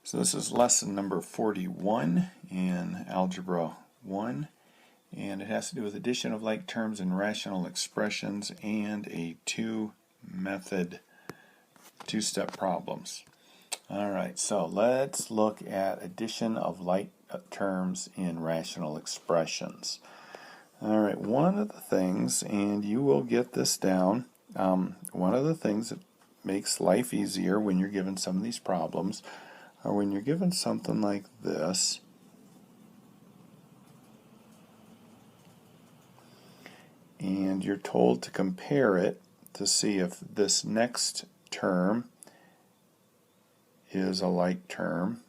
So this is lesson number 41 in Algebra 1, and it has to do with addition of like terms and rational expressions and a two-step problems. Alright, so let's look at addition of like terms in rational expressions. Alright, one of the things, and you will get this down, one of the things that makes life easier when you're given some of these problems or when you're given something like this, and you're told to compare it to see if this next term is a like term,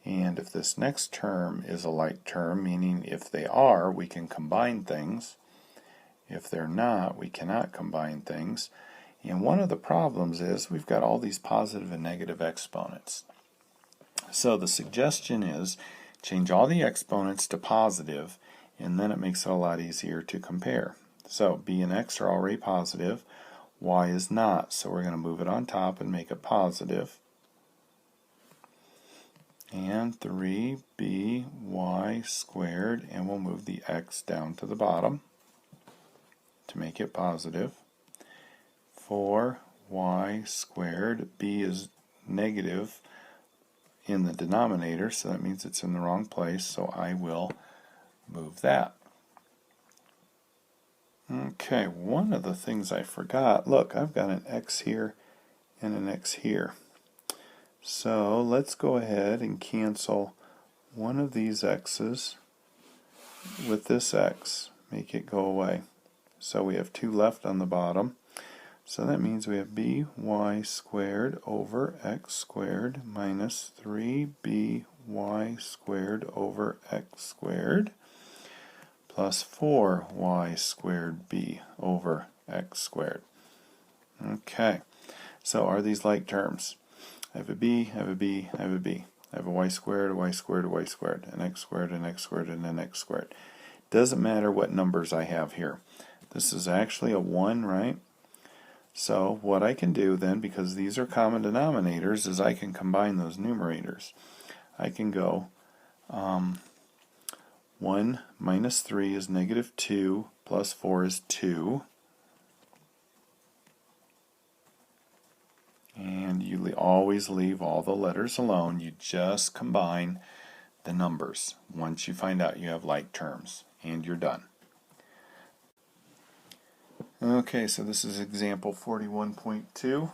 and if this next term is a like term, meaning if they are, we can combine things. If they're not, we cannot combine things. And one of the problems is we've got all these positive and negative exponents. So the suggestion is change all the exponents to positive, and then it makes it a lot easier to compare. So b and x are already positive, y is not, so we're going to move it on top and make it positive. And 3by squared, and we'll move the x down to the bottom to make it positive. 4y squared, b is negative in the denominator, so that means it's in the wrong place, so I will move that. Okay, one of the things I forgot, look, I've got an x here and an x here. So let's go ahead and cancel one of these x's with this x, make it go away. So we have 2 left on the bottom. So that means we have by squared over x squared minus 3by squared over x squared plus 4y squared b over x squared. Okay, so are these like terms? I have a b, I have a b, I have a b. I have a y squared, a y squared, a y squared, an x squared, an x squared, and an x squared. Doesn't matter what numbers I have here. This is actually a 1, right? So what I can do then, because these are common denominators, is I can combine those numerators. I can go 1 minus 3 is negative 2 plus 4 is 2. And you always leave all the letters alone. You just combine the numbers once you find out you have like terms, and you're done. Okay, so this is example 41.2.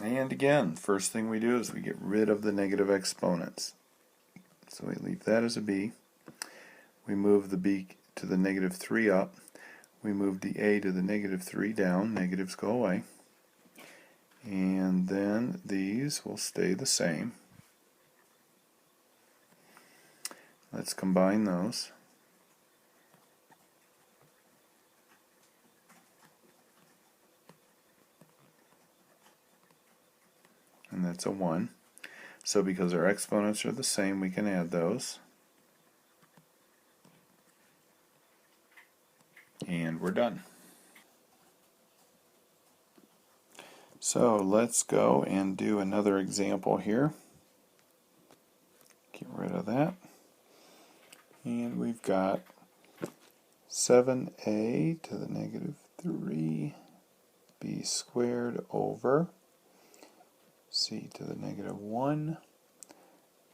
And again, first thing we do is we get rid of the negative exponents. So we leave that as a b. We move the b to the negative 3 up. We move the a to the negative 3 down. Negatives go away. And then these will stay the same. Let's combine those. And that's a 1. So because our exponents are the same, we can add those. And we're done. So let's go and do another example here. Get rid of that. And we've got 7a to the negative 3b squared over c to the negative 1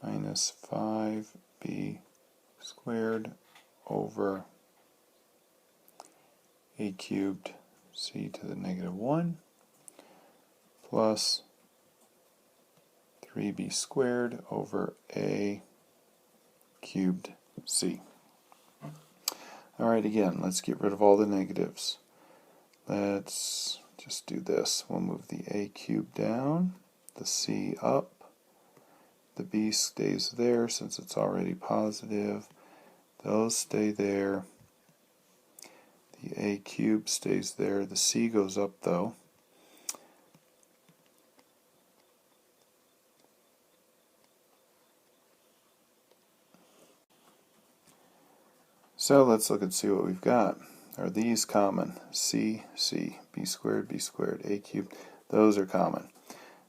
minus 5b squared over a cubed c to the negative 1 plus 3b squared over a cubed c. Alright, again, let's get rid of all the negatives. Let's just do this. We'll move the a cubed down, the c up, the b stays there since it's already positive, those stay there, the a cubed stays there, the c goes up though. So let's look and see what we've got. Are these common? C, c, b squared, a cubed. Those are common.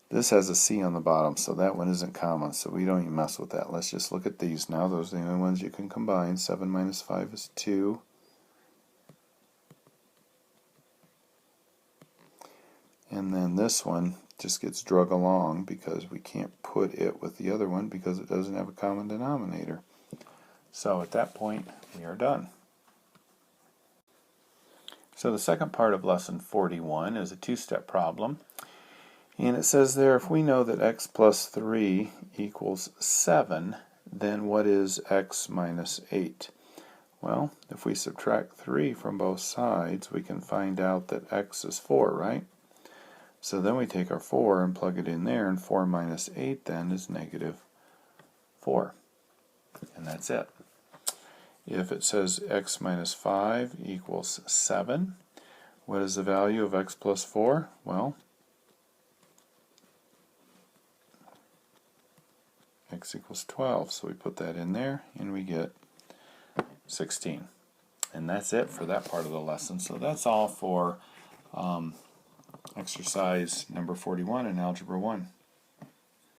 This has a C on the bottom, so that one isn't common, so we don't even mess with that. Let's just look at these now. Those are the only ones you can combine. 7 minus 5 is 2. And then this one just gets drug along because we can't put it with the other one because it doesn't have a common denominator. So at that point, we are done. So the second part of lesson 41 is a two-step problem. And it says there, if we know that x plus 3 equals 7, then what is x minus 8? Well, if we subtract 3 from both sides, we can find out that x is 4, right? So then we take our 4 and plug it in there, and 4 minus 8 then is negative 4. And that's it. If it says x minus 5 equals 7, what is the value of x plus 4? Well, x equals 12, so we put that in there and we get 16. And that's it for that part of the lesson. So that's all for exercise number 41 in Algebra 1.